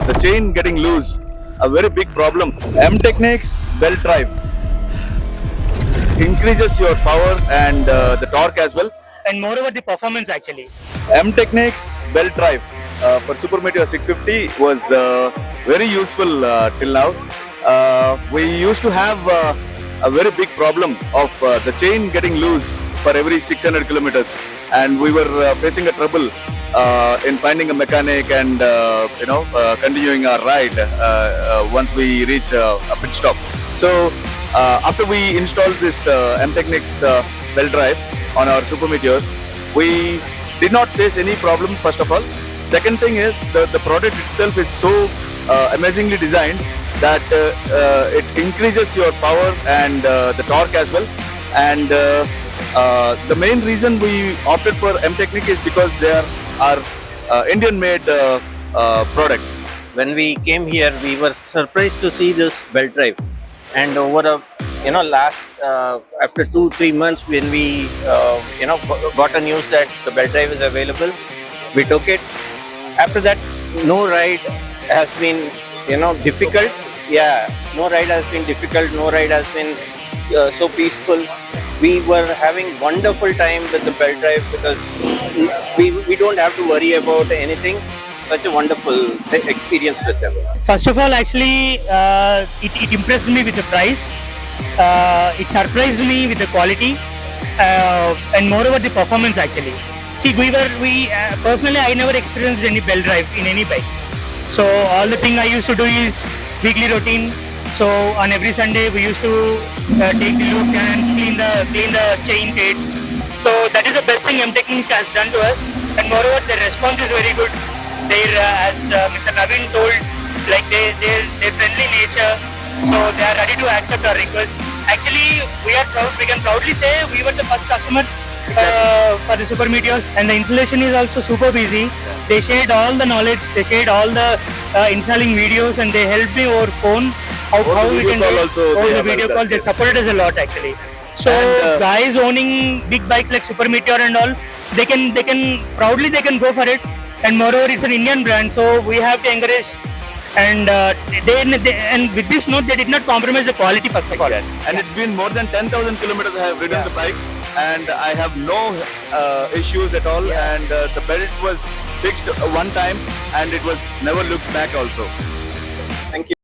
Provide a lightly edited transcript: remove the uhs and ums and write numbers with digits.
The chain getting loose, a very big problem. M-Technics belt drive increases your power and the torque as well. and moreover the performance actually. M-Technics belt drive for Super Meteor 650 was very useful till now. We used to have a very big problem of the chain getting loose for every 600 kilometers, and we were facing a trouble in finding a mechanic and continuing our ride once we reach a pit stop. So after we installed this M-Technics belt drive on our Super Meteors, we did not face any problem, first of all. Second thing is the product itself is so amazingly designed that it increases your power and the torque as well. And the main reason we opted for M-Technic is because they are our Indian-made product. When we came here, we were surprised to see this belt drive, and over last after 2-3 months, when we got a news that the belt drive is available, we took it. After that, no ride has been difficult. Yeah, no ride has been difficult. No ride has been so peaceful. We were having wonderful time with the belt drive because we don't have to worry about anything. Such a wonderful experience with them. First of all, actually, it impressed me with the price. It surprised me with the quality, and moreover the performance actually. See, we personally I never experienced any belt drive in any bike. So all the thing I used to do is weekly routine. So on every Sunday we used to take the look and clean the chain gates. So that is the best thing M-Technic has done to us, and moreover the response is very good. As Mr. Naveen told, like their friendly nature, so they are ready to accept our request. Actually, we can proudly say we were the first customer for the Super Meteors, and the installation is also super easy. They shared all the knowledge, they shared all the installing videos, and they helped me over phone. How we can do over the video call. They supported us a lot actually. So guys owning big bikes like Super Meteor and all, they can proudly go for it. And moreover, it's an Indian brand, so we have to encourage. And and with this note, they did not compromise the quality first of all. And it's been more than 10,000 kilometers I have ridden the bike, and I have no issues at all. And the belt was fixed one time, and it was never looked back also. Thank you.